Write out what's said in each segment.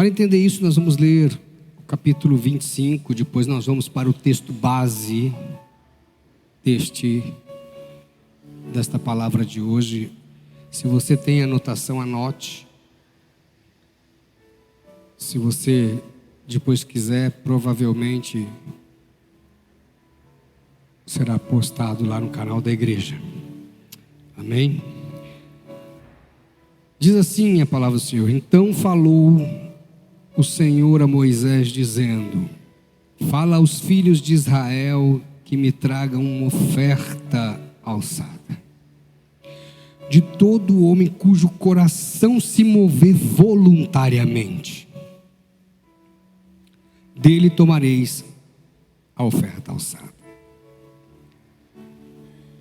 Para entender isso, nós vamos ler o capítulo 25, depois nós vamos para o texto base desta palavra de hoje. Se você tem anotação, anote. Se você depois quiser, provavelmente será postado lá no canal da igreja. Amém? Diz assim a palavra do Senhor: então falou o Senhor a Moisés dizendo: fala aos filhos de Israel que me tragam uma oferta alçada. De todo homem cujo coração se mover voluntariamente, dele tomareis a oferta alçada.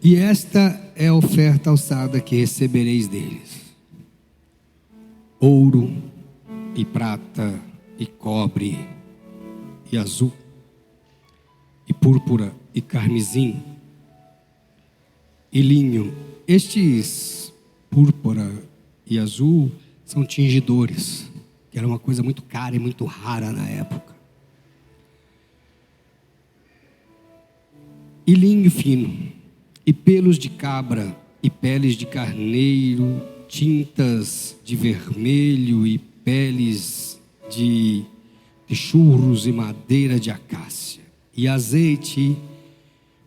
E esta é a oferta alçada que recebereis deles: ouro e prata e cobre e azul e púrpura e carmesim e linho. Estes púrpura e azul são tingidores, que era uma coisa muito cara e muito rara na época. E linho fino, e pelos de cabra, e peles de carneiro, tintas de vermelho, e peles de churros, e madeira de acácia, e azeite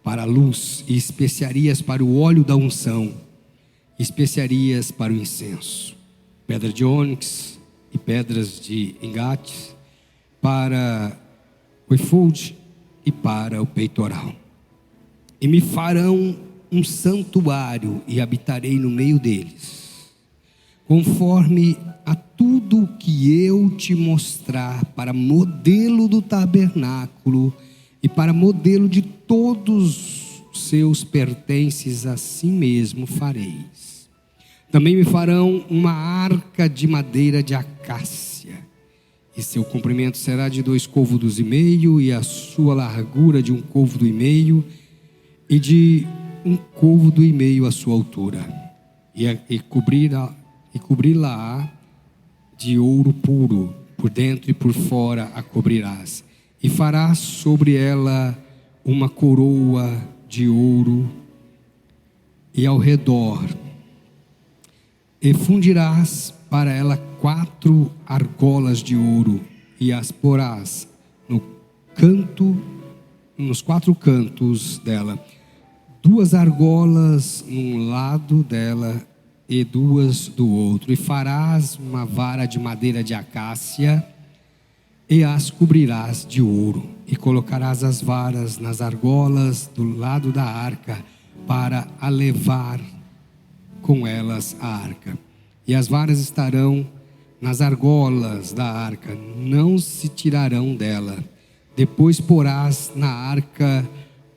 para a luz, e especiarias para o óleo da unção, especiarias para o incenso, pedra de ônix e pedras de engates, para o efode e para o peitoral. E me farão um santuário, e habitarei no meio deles, conforme a tudo que eu te mostrar, para modelo do tabernáculo e para modelo de todos os seus pertences, assim mesmo fareis. Também me farão uma arca de madeira de acácia, e seu comprimento será de 2 côvados e meio, e a sua largura de 1 côvado e meio, e de 1 côvado e meio a sua altura, e cobri-la de ouro puro, por dentro e por fora a cobrirás, e farás sobre ela uma coroa de ouro, e ao redor, e fundirás para ela 4 argolas de ouro, e as porás nos 4 cantos dela, 2 argolas num lado dela e 2 do outro, e farás uma vara de madeira de acácia, e as cobrirás de ouro, e colocarás as varas nas argolas do lado da arca, para a levar com elas a arca. E as varas estarão nas argolas da arca, não se tirarão dela. Depois porás na arca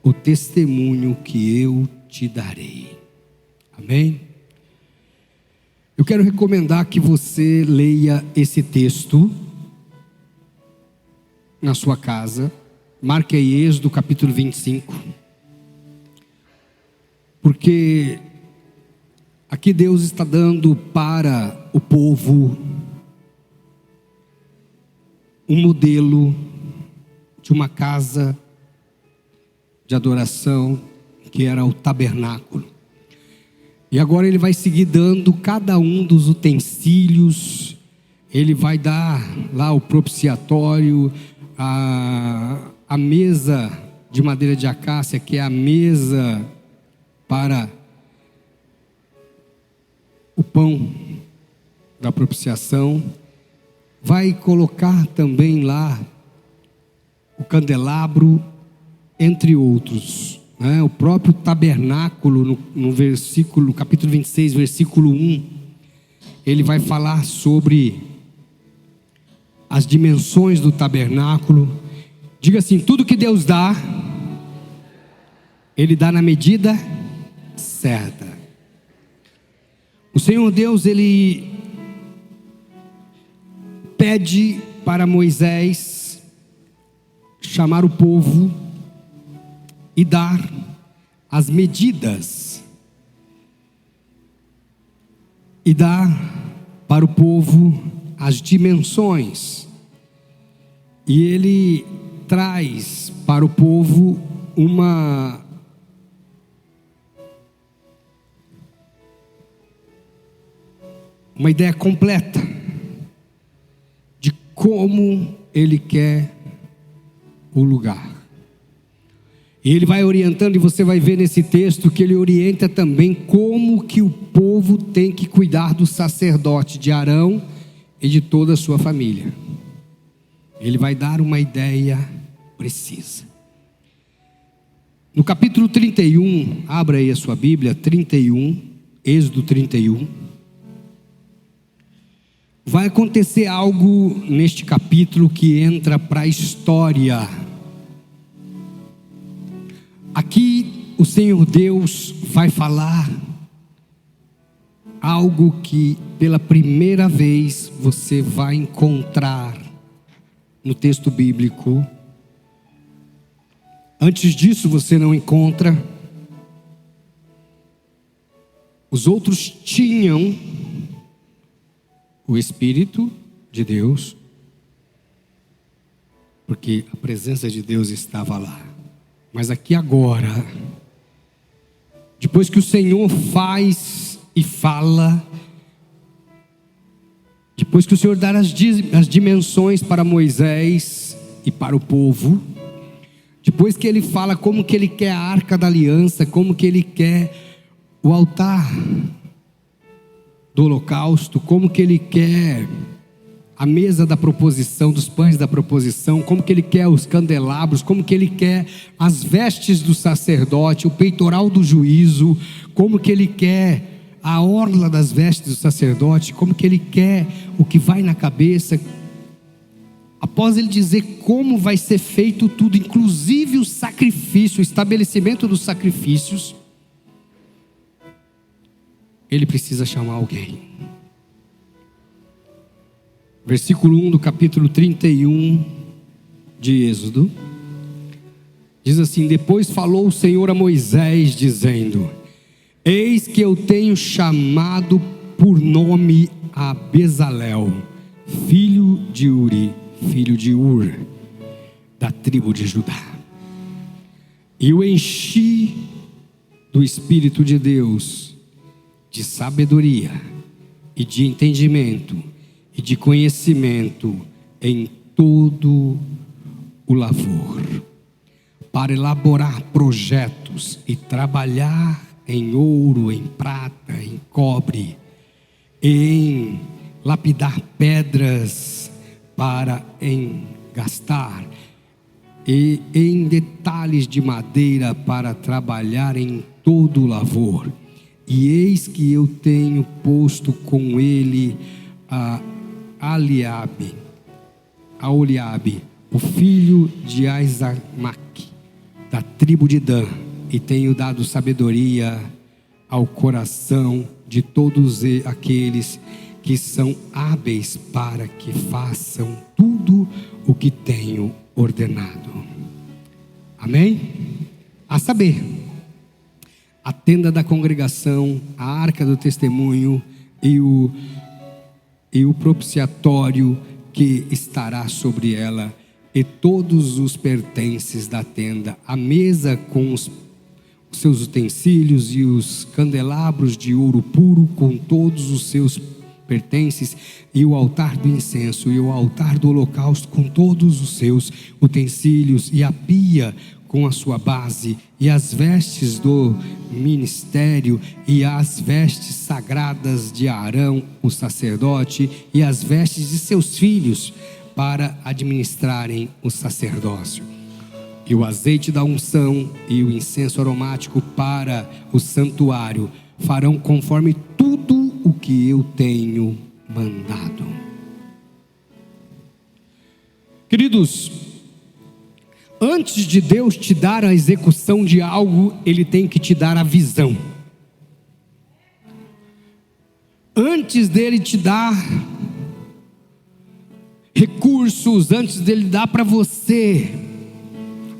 o testemunho que eu te darei. Amém? Eu quero recomendar que você leia esse texto na sua casa. Marque aí Êxodo capítulo 25. Porque aqui Deus está dando para o povo um modelo de uma casa de adoração, que era o tabernáculo. E agora ele vai seguir dando cada um dos utensílios. Ele vai dar lá o propiciatório, a mesa de madeira de acácia, que é a mesa para o pão da propiciação. Vai colocar também lá o candelabro, entre outros, né? O próprio tabernáculo, no capítulo 26, versículo 1, ele vai falar sobre as dimensões do tabernáculo. Diga assim: tudo que Deus dá, Ele dá na medida certa. O Senhor Deus, Ele pede para Moisés chamar o povo e dar as medidas, e dar para o povo as dimensões. E ele traz para o povo uma ideia completa de como ele quer o lugar. E ele vai orientando, e você vai ver nesse texto que ele orienta também como que o povo tem que cuidar do sacerdote, de Arão e de toda a sua família. Ele vai dar uma ideia precisa. No capítulo 31, abra aí a sua Bíblia, 31, Êxodo 31. Vai acontecer algo neste capítulo que entra para a história. Aqui o Senhor Deus vai falar algo que pela primeira vez você vai encontrar no texto bíblico. Antes disso você não encontra. Os outros tinham o Espírito de Deus, porque a presença de Deus estava lá. Mas aqui agora, depois que o Senhor faz e fala, depois que o Senhor dá as dimensões para Moisés e para o povo, depois que ele fala como que ele quer a arca da aliança, como que ele quer o altar do holocausto, como que ele quer a mesa da proposição, dos pães da proposição, como que ele quer os candelabros, como que ele quer as vestes do sacerdote, o peitoral do juízo, como que ele quer a orla das vestes do sacerdote, como que ele quer o que vai na cabeça. Após ele dizer como vai ser feito tudo, inclusive o sacrifício, o estabelecimento dos sacrifícios, ele precisa chamar alguém. Versículo 1 do capítulo 31 de Êxodo, diz assim: depois falou o Senhor a Moisés, dizendo: eis que eu tenho chamado por nome a Bezalel, filho de Uri, filho de Ur, da tribo de Judá. E o enchi do Espírito de Deus, de sabedoria e de entendimento e de conhecimento em todo o lavor, para elaborar projetos e trabalhar em ouro, em prata, em cobre, em lapidar pedras para engastar, e em detalhes de madeira para trabalhar em todo o lavor. E eis que eu tenho posto com ele a Oliabe, o filho de Aizamaque, da tribo de Dan, e tenho dado sabedoria ao coração de todos aqueles que são hábeis para que façam tudo o que tenho ordenado. Amém? A saber, a tenda da congregação, a arca do testemunho e o propiciatório que estará sobre ela, e todos os pertences da tenda, a mesa com os seus utensílios e os candelabros de ouro puro com todos os seus pertences, e o altar do incenso e o altar do holocausto com todos os seus utensílios, e a pia com a sua base, e as vestes do ministério, e as vestes sagradas de Arão, o sacerdote, e as vestes de seus filhos para administrarem o sacerdócio, e o azeite da unção e o incenso aromático para o santuário farão conforme tudo o que eu tenho mandado. Queridos, antes de Deus te dar a execução de algo, Ele tem que te dar a visão. Antes dele te dar recursos, antes dele dar para você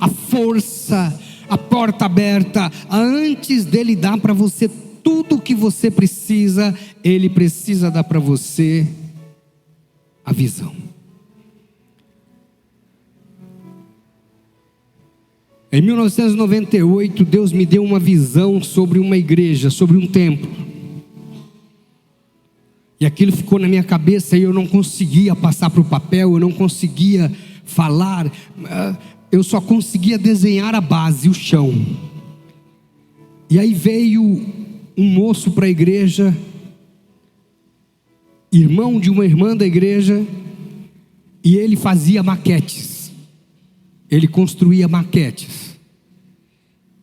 a força, a porta aberta, antes dele dar para você tudo o que você precisa, Ele precisa dar para você a visão. Em 1998, Deus me deu uma visão sobre uma igreja, sobre um templo. E aquilo ficou na minha cabeça e eu não conseguia passar para o papel, eu não conseguia falar, eu só conseguia desenhar a base, o chão. E aí veio um moço para a igreja, irmão de uma irmã da igreja, e ele fazia maquetes, ele construía maquetes.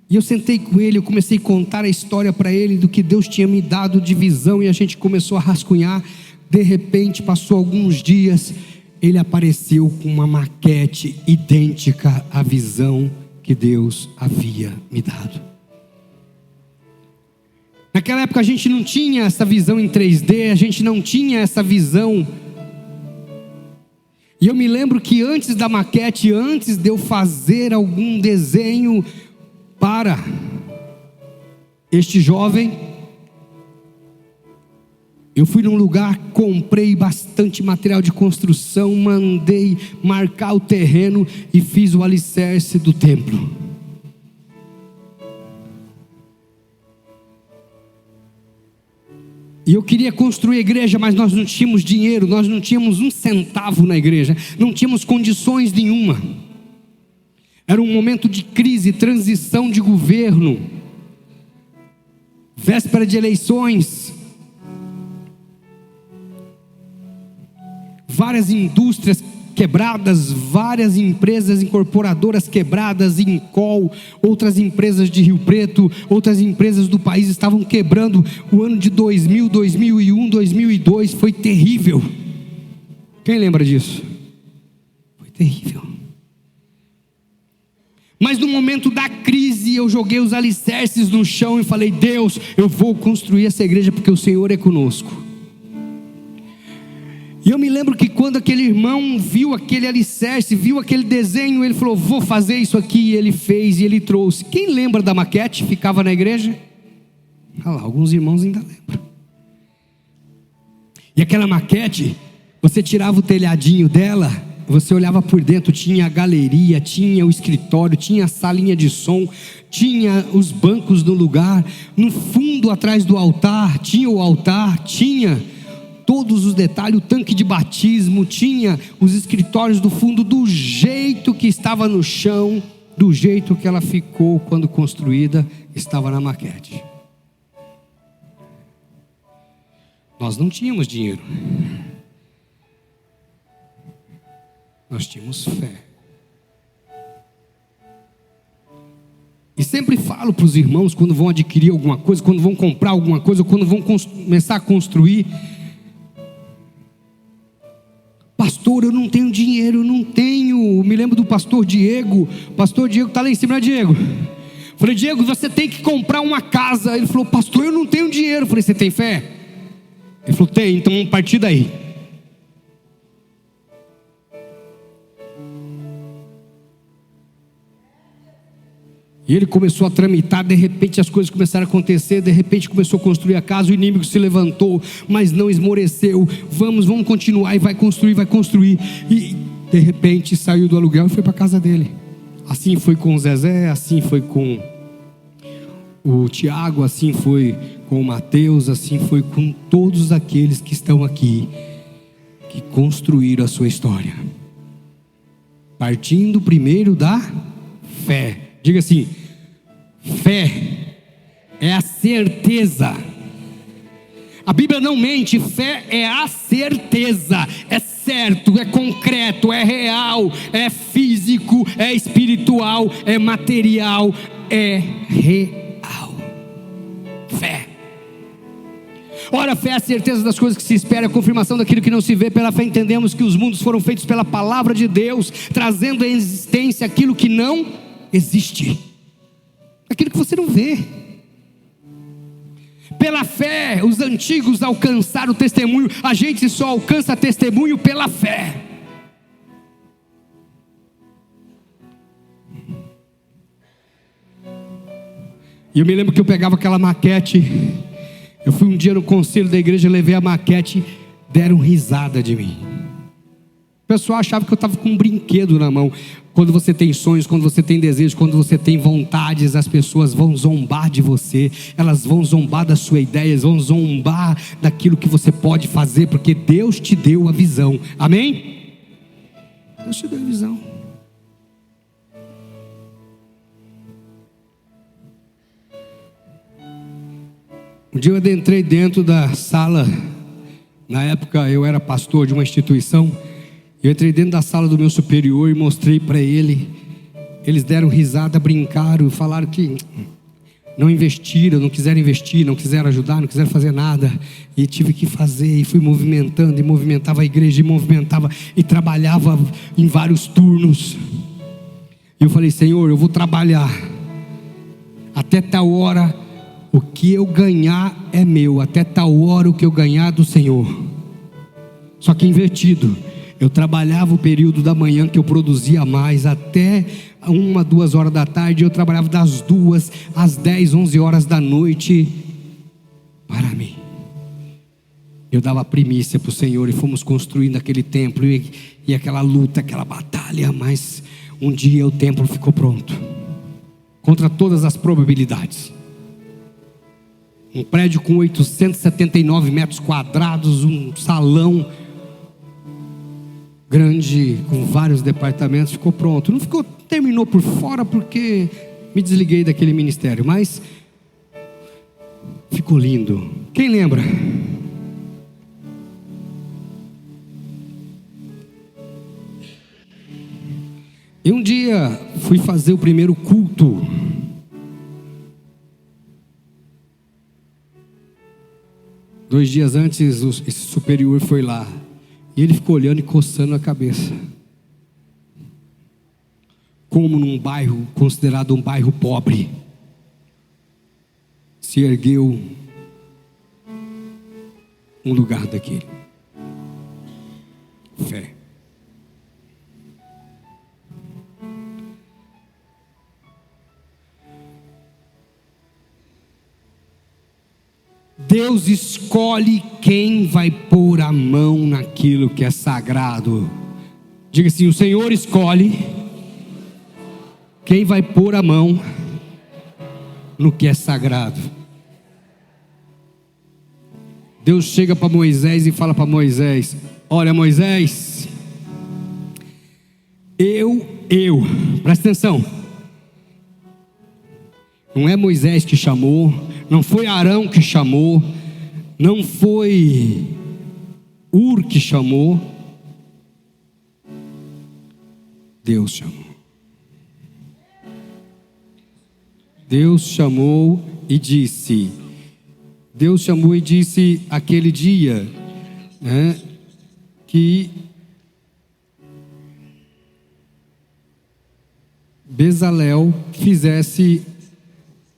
E eu sentei com ele, eu comecei a contar a história para ele do que Deus tinha me dado de visão, e a gente começou a rascunhar. De repente, passou alguns dias, ele apareceu com uma maquete idêntica à visão que Deus havia me dado. Naquela época a gente não tinha essa visão em 3D, a gente não tinha essa visão. E eu me lembro que antes da maquete, antes de eu fazer algum desenho para este jovem, eu fui num lugar, comprei bastante material de construção, mandei marcar o terreno e fiz o alicerce do templo. E eu queria construir a igreja, mas nós não tínhamos dinheiro, nós não tínhamos um centavo na igreja, não tínhamos condições nenhuma. Era um momento de crise, transição de governo, véspera de eleições, várias indústrias quebradas, várias empresas incorporadoras quebradas, Incol, outras empresas de Rio Preto, outras empresas do país estavam quebrando. O ano de 2000, 2001, 2002 foi terrível. Quem lembra disso? Foi terrível. Mas no momento da crise eu joguei os alicerces no chão e falei: Deus, eu vou construir essa igreja porque o Senhor é conosco. E eu me lembro que quando aquele irmão viu aquele alicerce, viu aquele desenho, ele falou: vou fazer isso aqui. E ele fez e ele trouxe. Quem lembra da maquete? Ficava na igreja? Olha lá, alguns irmãos ainda lembram. E aquela maquete, você tirava o telhadinho dela, você olhava por dentro, tinha a galeria, tinha o escritório, tinha a salinha de som, tinha os bancos no lugar, no fundo atrás do altar, tinha o altar, tinha todos os detalhes, o tanque de batismo, tinha os escritórios do fundo, do jeito que estava no chão, do jeito que ela ficou quando construída, estava na maquete. Nós não tínhamos dinheiro, nós tínhamos fé. E sempre falo para os irmãos, quando vão adquirir alguma coisa, quando vão comprar alguma coisa, quando vão começar a construir: pastor, eu não tenho dinheiro, eu não tenho. Me lembro do pastor Diego. Pastor Diego está lá em cima, Diego. Falei: Diego, você tem que comprar uma casa. Ele falou: pastor, eu não tenho dinheiro. Falei: você tem fé? Ele falou: tem, então vamos partir daí. E ele começou a tramitar, de repente as coisas começaram a acontecer, de repente começou a construir a casa, o inimigo se levantou, mas não esmoreceu. Vamos continuar, e vai construir. E de repente saiu do aluguel e foi para a casa dele. Assim foi com o Zezé, assim foi com o Tiago, assim foi com o Mateus, assim foi com todos aqueles que estão aqui, que construíram a sua história, partindo primeiro da fé. Diga assim: fé é a certeza. A Bíblia não mente. Fé é a certeza. É certo, é concreto, é real, é físico, é espiritual, é material, é real. Fé. Ora, fé é a certeza das coisas que se espera, a confirmação daquilo que não se vê. Pela fé entendemos que os mundos foram feitos pela palavra de Deus, trazendo à existência aquilo que não existe, aquilo que você não vê. Pela fé, os antigos alcançaram o testemunho. A gente só alcança testemunho pela fé. E eu me lembro que eu pegava aquela maquete. Eu fui um dia no conselho da igreja, levei a maquete, deram risada de mim. pessoal achava que eu estava com um brinquedo na mão. Quando você tem sonhos, quando você tem desejos, quando você tem vontades, as pessoas vão zombar de você, elas vão zombar das suas ideias, vão zombar daquilo que você pode fazer, porque Deus te deu a visão, amém? Deus te deu a visão. Um dia eu adentrei dentro da sala, na época eu era pastor de uma instituição. Eu entrei dentro da sala do meu superior e mostrei para ele. Eles deram risada, brincaram, falaram que não investiram, não quiseram investir, não quiseram ajudar, não quiseram fazer nada. E tive que fazer, e fui movimentando, e movimentava a igreja, e movimentava, e trabalhava em vários turnos. E eu falei: Senhor, eu vou trabalhar até tal hora, o que eu ganhar é meu, até tal hora o que eu ganhar é do Senhor. Só que invertido. Eu trabalhava o período da manhã que eu produzia mais, até 1, 2 horas da tarde. Eu trabalhava das 2 às 10, 11 horas da noite para mim. Eu dava primícia para o Senhor, e fomos construindo aquele templo, e aquela luta, aquela batalha. Mas um dia o templo ficou pronto, contra todas as probabilidades. Um prédio com 879 metros quadrados, um salão grande, com vários departamentos, ficou pronto. Não ficou, terminou por fora porque me desliguei daquele ministério, mas ficou lindo. Quem lembra? E um dia fui fazer o primeiro culto. Dois dias antes, esse superior foi lá. E ele ficou olhando e coçando a cabeça. Como num bairro considerado um bairro pobre, se ergueu um lugar daquele. Fé. Deus escolhe quem vai pôr a mão naquilo que é sagrado. Diga assim: o Senhor escolhe quem vai pôr a mão no que é sagrado. Deus chega para Moisés e fala para Moisés: olha, Moisés, presta atenção, não é Moisés que chamou, não foi Arão que chamou, não foi Ur que chamou, Deus chamou. Deus chamou e disse, aquele dia, né, que Bezalel fizesse.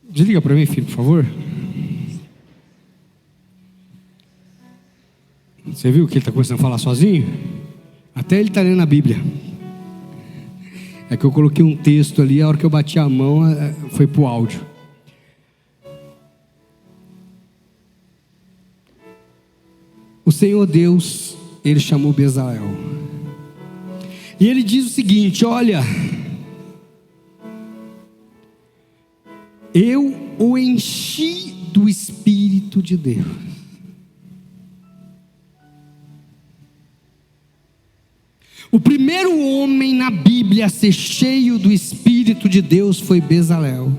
Desliga para mim, filho, por favor. Você viu que ele está começando a falar sozinho? Até ele está lendo a Bíblia. É que eu coloquei um texto ali, a hora que eu bati a mão, foi para o áudio. O Senhor Deus, Ele chamou Bezalel. E Ele diz o seguinte: olha, eu o enchi do Espírito de Deus. O primeiro homem na Bíblia a ser cheio do Espírito de Deus foi Bezalel.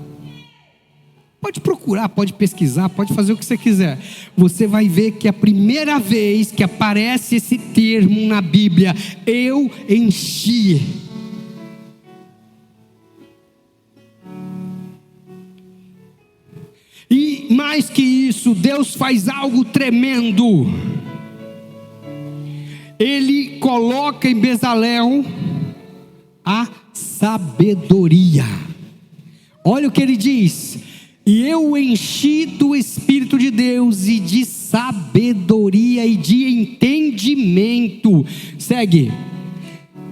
Pode procurar, pode pesquisar, pode fazer o que você quiser. Você vai ver que a primeira vez que aparece esse termo na Bíblia, eu enchi. E mais que isso, Deus faz algo tremendo. Ele coloca em Bezalel a sabedoria. Olha o que ele diz: e eu o enchi do Espírito de Deus e de sabedoria e de entendimento. Segue.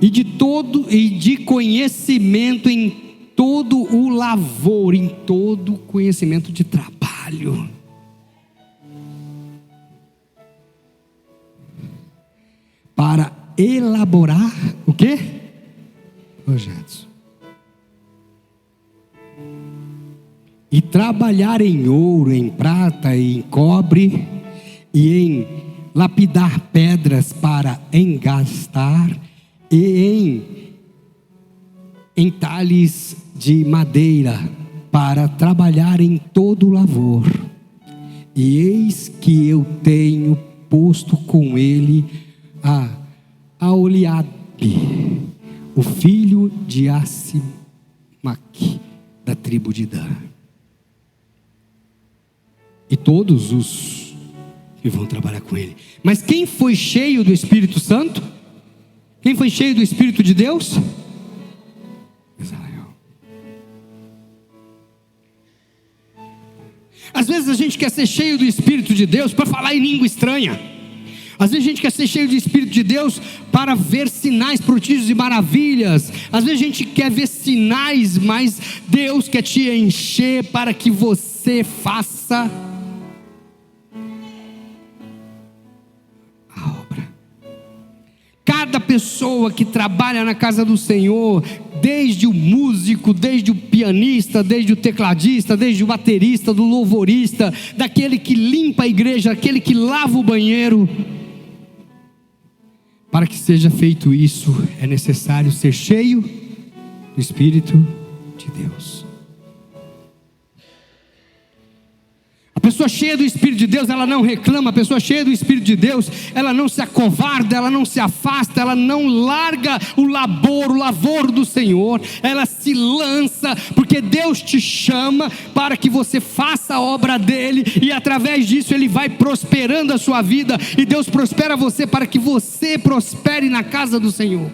E de conhecimento em todo o lavor, em todo o conhecimento de trabalho. Para elaborar o quê? Projetos. E trabalhar em ouro, em prata, em cobre e em lapidar pedras para engastar e em talhes de madeira para trabalhar em todo o lavor. E eis que eu tenho posto com ele a Aholiabe, o filho de Ahisamach, da tribo de Dan. E todos os que vão trabalhar com ele. Mas quem foi cheio do Espírito Santo? Quem foi cheio do Espírito de Deus? Israel. Às vezes a gente quer ser cheio do Espírito de Deus para falar em língua estranha. Às vezes a gente quer ser cheio do Espírito de Deus para ver sinais, prodígios e maravilhas. Às vezes a gente quer ver sinais, mas Deus quer te encher para que você faça a obra. Cada pessoa que trabalha na casa do Senhor, desde o músico, desde o pianista, desde o tecladista, desde o baterista, do louvorista, daquele que limpa a igreja, daquele que lava o banheiro, para que seja feito isso, é necessário ser cheio do Espírito de Deus. A pessoa cheia do Espírito de Deus, ela não reclama. A pessoa cheia do Espírito de Deus, ela não se acovarda, ela não se afasta, ela não larga o lavor do Senhor. Ela se lança, porque Deus te chama para que você faça a obra dele, e através disso ele vai prosperando a sua vida, e Deus prospera você para que você prospere na casa do Senhor.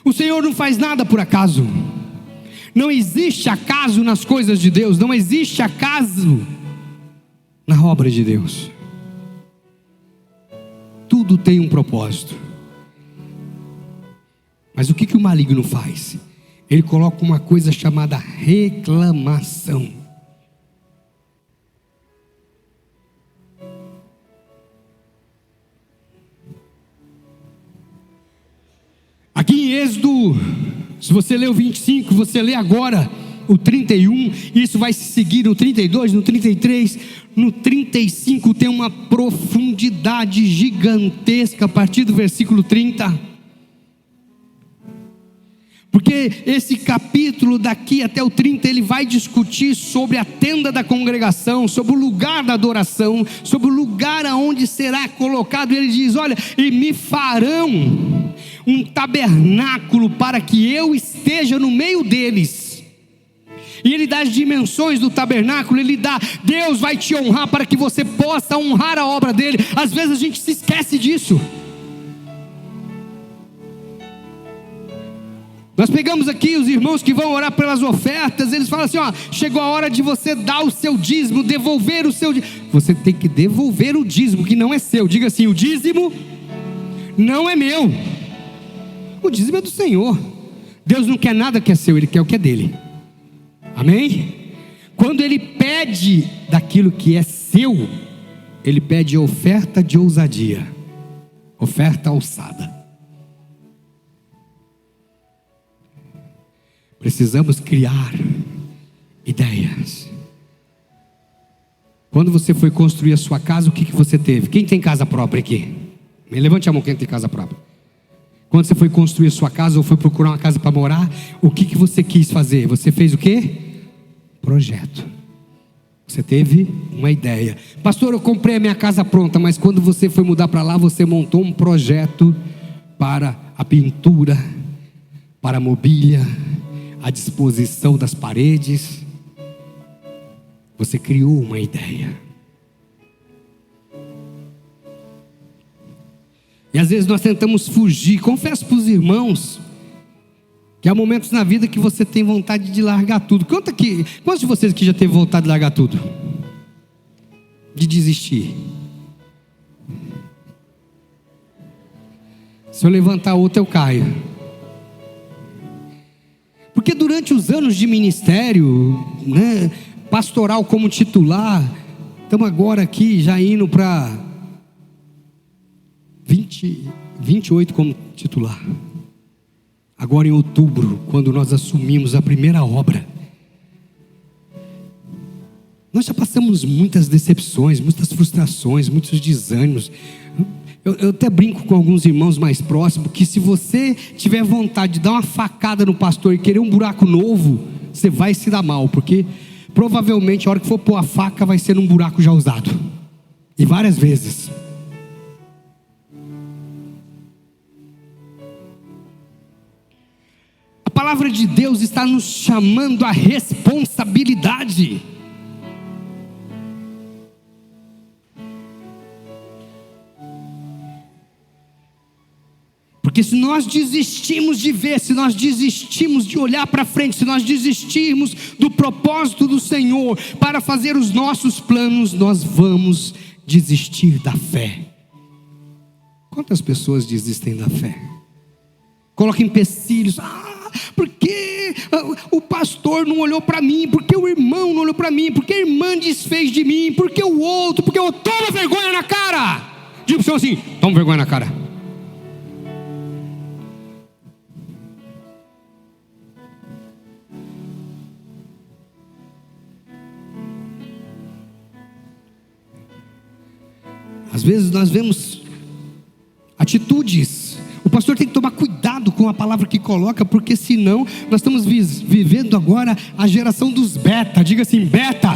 O Senhor não faz nada por acaso. Não existe acaso nas coisas de Deus. Não existe acaso na obra de Deus. Tudo tem um propósito. Mas o que o maligno faz? Ele coloca uma coisa chamada reclamação. Aqui em Êxodo, se você lê o 25, você lê agora o 31, isso vai se seguir no 32, no 33, no 35, tem uma profundidade gigantesca a partir do versículo 30. Porque esse capítulo daqui até o 30, ele vai discutir sobre a tenda da congregação, sobre o lugar da adoração, sobre o lugar aonde será colocado. Ele diz: olha, e me farão um tabernáculo para que eu esteja no meio deles. E ele dá as dimensões do tabernáculo, ele dá, Deus vai te honrar para que você possa honrar a obra dele. Às vezes a gente se esquece disso. Nós pegamos aqui os irmãos que vão orar pelas ofertas, eles falam assim: ó, chegou a hora de você dar o seu dízimo, devolver o seu dízimo. Você tem que devolver o dízimo que não é seu. Diga assim: o dízimo não é meu, o dízimo é do Senhor. Deus não quer nada que é seu, Ele quer o que é dele. Amém? Quando Ele pede daquilo que é seu, Ele pede oferta de ousadia, oferta alçada. Precisamos criar ideias. Quando você foi construir a sua casa, o que você teve? Quem tem casa própria aqui? Levante a mão quem tem casa própria. Quando você foi construir a sua casa ou foi procurar uma casa para morar, o que você quis fazer? Você fez o quê? Projeto. Você teve uma ideia. Pastor, eu comprei a minha casa pronta, mas quando você foi mudar para lá, você montou um projeto para a pintura, para a mobília, a disposição das paredes. Você criou uma ideia. E às vezes nós tentamos fugir. Confesso para os irmãos que há momentos na vida que você tem vontade de largar tudo. Quantos de vocês que já teve vontade de largar tudo? De desistir? Se eu levantar outra, eu caio. Porque durante os anos de ministério, pastoral como titular, estamos agora aqui já indo para 28 como titular. Agora em outubro, quando nós assumimos a primeira obra, nós já passamos muitas decepções, muitas frustrações, muitos desânimos. Eu até brinco com alguns irmãos mais próximos, que se você tiver vontade de dar uma facada no pastor e querer um buraco novo, você vai se dar mal, porque provavelmente a hora que for pôr a faca vai ser num buraco já usado, e várias vezes. A palavra de Deus está nos chamando à responsabilidade. Porque se nós desistimos de ver, se nós desistimos de olhar para frente, se nós desistirmos do propósito do Senhor para fazer os nossos planos, nós vamos desistir da fé. Quantas pessoas desistem da fé? Colocam empecilhos. Por que o pastor não olhou para mim? Por que o irmão não olhou para mim? Por que a irmã desfez de mim? Por que o outro? Porque eu tomo vergonha na cara. Diga para o senhor assim: toma vergonha na cara. Às vezes nós vemos atitudes. O pastor tem que tomar cuidado com a palavra que coloca, porque senão nós estamos vivendo agora a geração dos beta. Diga assim: beta.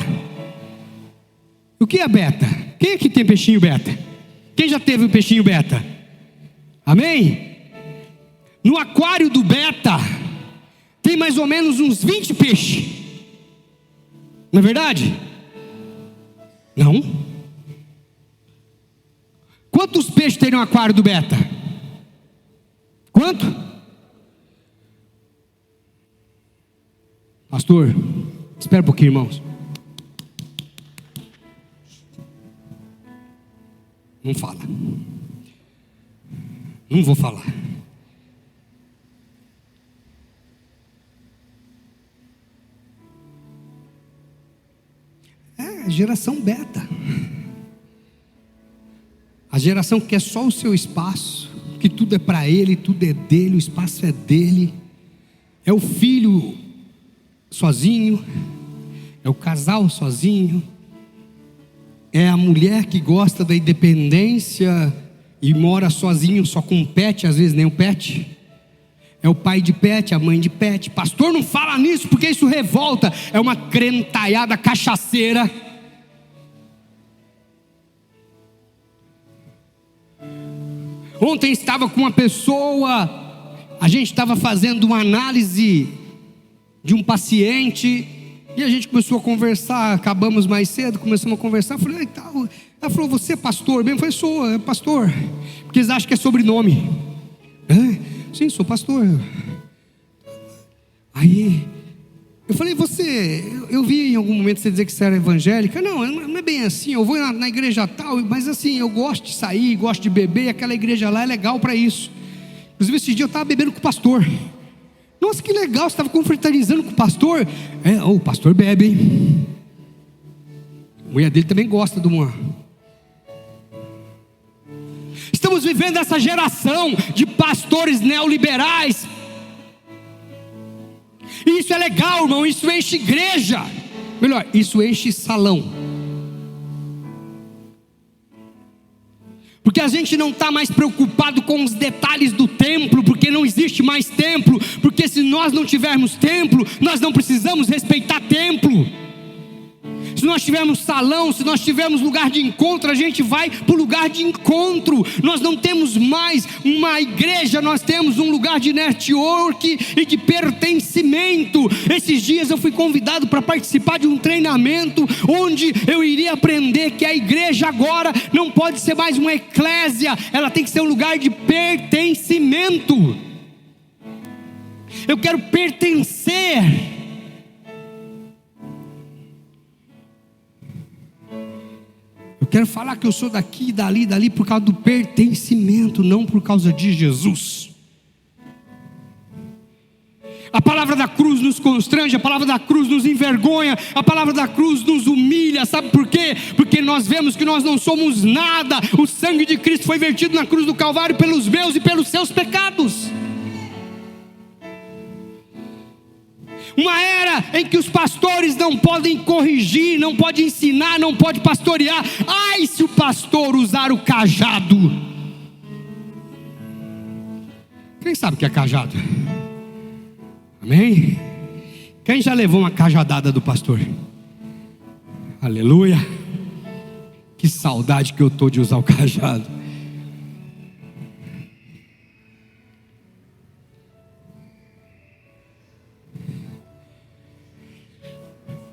O que é beta? Quem aqui tem peixinho beta? Quem já teve um peixinho beta? Amém? No aquário do beta tem mais ou menos uns 20 peixes. Não é verdade? Não? Quantos peixes tem no aquário do beta? Quanto? Pastor, espera um pouquinho, irmãos. Não fala. Não vou falar. É geração beta. A geração que quer só o seu espaço, que tudo é para ele, tudo é dele, o espaço é dele. É o filho sozinho, é o casal sozinho, é a mulher que gosta da independência e mora sozinho, só com um pet, às vezes nem um pet. É o pai de pet, a mãe de pet. Pastor, não fala nisso porque isso revolta. É uma crentaiada cachaceira. Ontem estava com uma pessoa, a gente estava fazendo uma análise de um paciente, e a gente começou a conversar, acabamos mais cedo, começamos a conversar, falei, tal. Ela falou: você é pastor mesmo? Eu falei: sou, é pastor, porque eles acham que é sobrenome. Sim, sou pastor. Aí, eu falei: eu vi em algum momento você dizer que você era evangélica. Não é bem assim, eu vou na igreja tal, mas assim, eu gosto de sair, gosto de beber, aquela igreja lá é legal para isso. Inclusive esse dia eu estava bebendo com o pastor. Nossa, que legal, você estava confraternizando com o pastor. O pastor bebe, hein? A mulher dele também gosta de uma. Estamos vivendo essa geração de pastores neoliberais. E isso é legal, irmão, isso enche igreja. Melhor, isso enche salão. Porque a gente não está mais preocupado com os detalhes do templo, porque não existe mais templo. Porque se nós não tivermos templo, nós não precisamos respeitar templo. Se nós tivermos salão, se nós tivermos lugar de encontro, a gente vai para o lugar de encontro. Nós não temos mais uma igreja, nós temos um lugar de network e de pertencimento. Esses dias eu fui convidado para participar de um treinamento, onde eu iria aprender que a igreja agora não pode ser mais uma eclésia, ela tem que ser um lugar de pertencimento. Eu quero pertencer. Quero falar que eu sou daqui, dali por causa do pertencimento, não por causa de Jesus. A palavra da cruz nos constrange, a palavra da cruz nos envergonha, a palavra da cruz nos humilha. Sabe por quê? Porque nós vemos que nós não somos nada. O sangue de Cristo foi vertido na cruz do Calvário pelos meus e pelos seus pecados. Uma era em que os pastores não podem corrigir, não podem ensinar, não podem pastorear. Ai, se o pastor usar o cajado. Quem sabe o que é cajado? Amém? Quem já levou uma cajadada do pastor? Aleluia. Que saudade que eu estou de usar o cajado.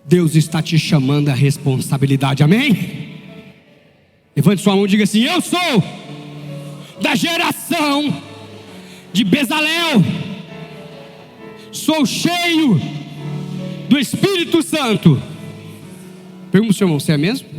Deus está te chamando à responsabilidade, amém? Levante sua mão e diga assim: eu sou da geração de Bezalel, sou cheio do Espírito Santo. Pergunta ao seu irmão: você é mesmo?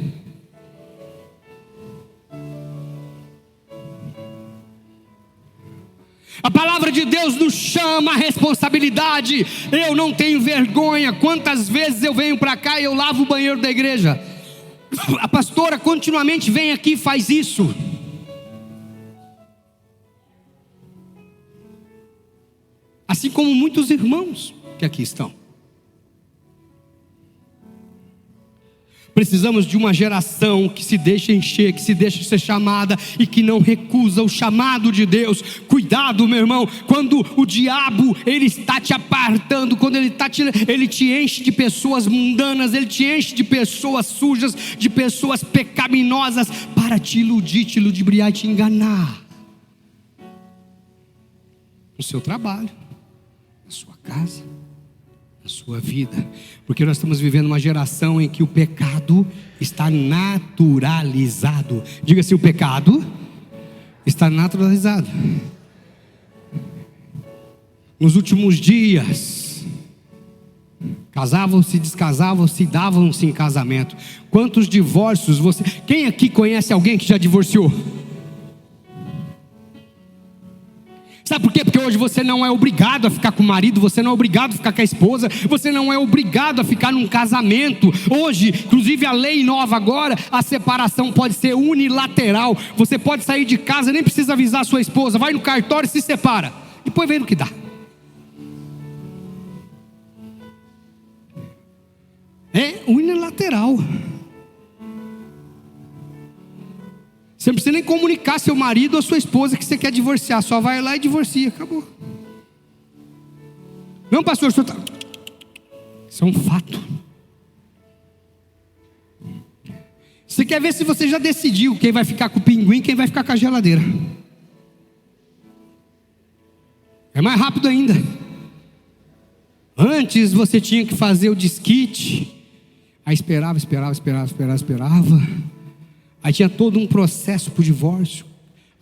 A palavra de Deus nos chama a responsabilidade. Eu não tenho vergonha. Quantas vezes eu venho para cá e eu lavo o banheiro da igreja? A pastora continuamente vem aqui e faz isso. Assim como muitos irmãos que aqui estão. Precisamos de uma geração que se deixa encher, que se deixa ser chamada e que não recusa o chamado de Deus. Cuidado, meu irmão, quando o diabo ele está te apartando, quando ele te enche de pessoas mundanas, ele te enche de pessoas sujas, de pessoas pecaminosas, para te iludir, te ludibriar e te enganar. No seu trabalho, na sua casa, na sua vida, porque nós estamos vivendo uma geração em que o pecado está naturalizado. Diga assim: o pecado está naturalizado. Nos últimos dias, casavam-se, descasavam-se, davam-se em casamento. Quantos divórcios você... Quem aqui conhece alguém que já divorciou? Sabe por quê? Porque hoje você não é obrigado a ficar com o marido, você não é obrigado a ficar com a esposa, você não é obrigado a ficar num casamento. Hoje, inclusive a lei nova agora, a separação pode ser unilateral. Você pode sair de casa, nem precisa avisar a sua esposa, vai no cartório e se separa. Depois vem no que dá. É unilateral. Você não precisa nem comunicar seu marido ou sua esposa que você quer divorciar. Só vai lá e divorcia, acabou. Não, pastor, isso é um fato. Você quer ver se você já decidiu quem vai ficar com o pinguim, quem vai ficar com a geladeira. É mais rápido ainda. Antes você tinha que fazer o desquite. Aí esperava. Aí tinha todo um processo para o divórcio.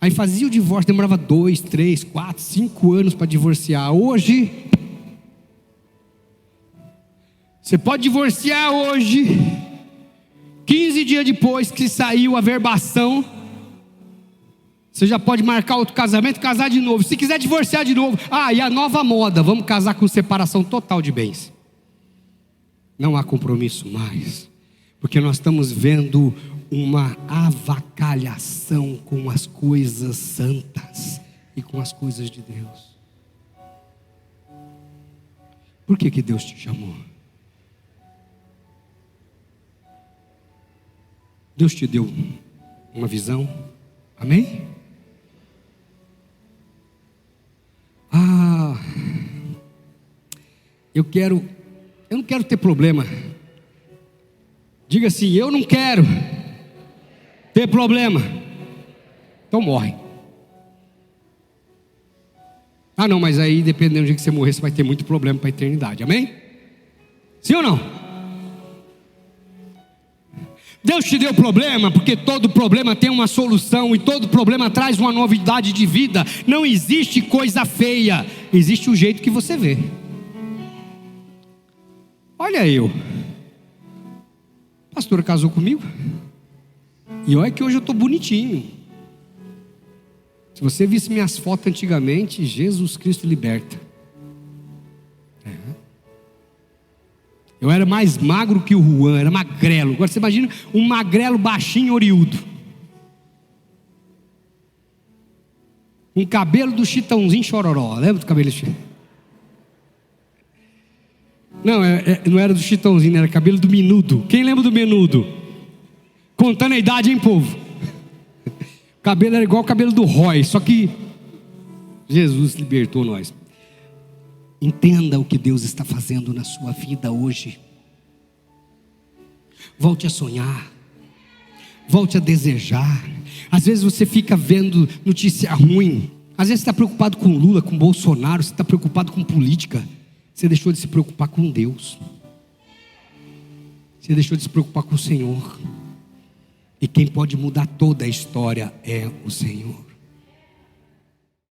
Aí fazia o divórcio, demorava 2, 3, 4, 5 anos para divorciar. Hoje, você pode divorciar hoje, 15 dias depois que saiu a verbação, você já pode marcar outro casamento e casar de novo. Se quiser divorciar de novo, e a nova moda, vamos casar com separação total de bens. Não há compromisso mais, porque nós estamos vendo uma avacalhação com as coisas santas e com as coisas de Deus. Por que Deus te chamou? Deus te deu uma visão, amém? Eu não quero ter problema. Diga assim: eu não quero ter problema. Então morre. Não, mas aí dependendo do dia que você morrer, você vai ter muito problema para a eternidade, amém? Sim ou não? Deus te deu problema porque todo problema tem uma solução e todo problema traz uma novidade de vida. Não existe coisa feia, existe o jeito que você vê. Olha eu, a pastora casou comigo e olha que hoje eu estou bonitinho. Se você visse minhas fotos antigamente, Jesus Cristo liberta. Eu era mais magro que o Juan, era magrelo. Agora você imagina um magrelo baixinho oriudo. Um cabelo do Chitãozinho Chororó. Lembra do cabelo do Chitãozinho? Não, não era do Chitãozinho, era cabelo do Menudo. Quem lembra do Menudo? Contando a idade, hein, povo? O cabelo era igual o cabelo do Roy, só que Jesus libertou nós. Entenda o que Deus está fazendo na sua vida hoje. Volte a sonhar. Volte a desejar. Às vezes você fica vendo notícia ruim. Às vezes você está preocupado com Lula, com Bolsonaro. Você está preocupado com política. Você deixou de se preocupar com Deus. Você deixou de se preocupar com o Senhor. E quem pode mudar toda a história é o Senhor.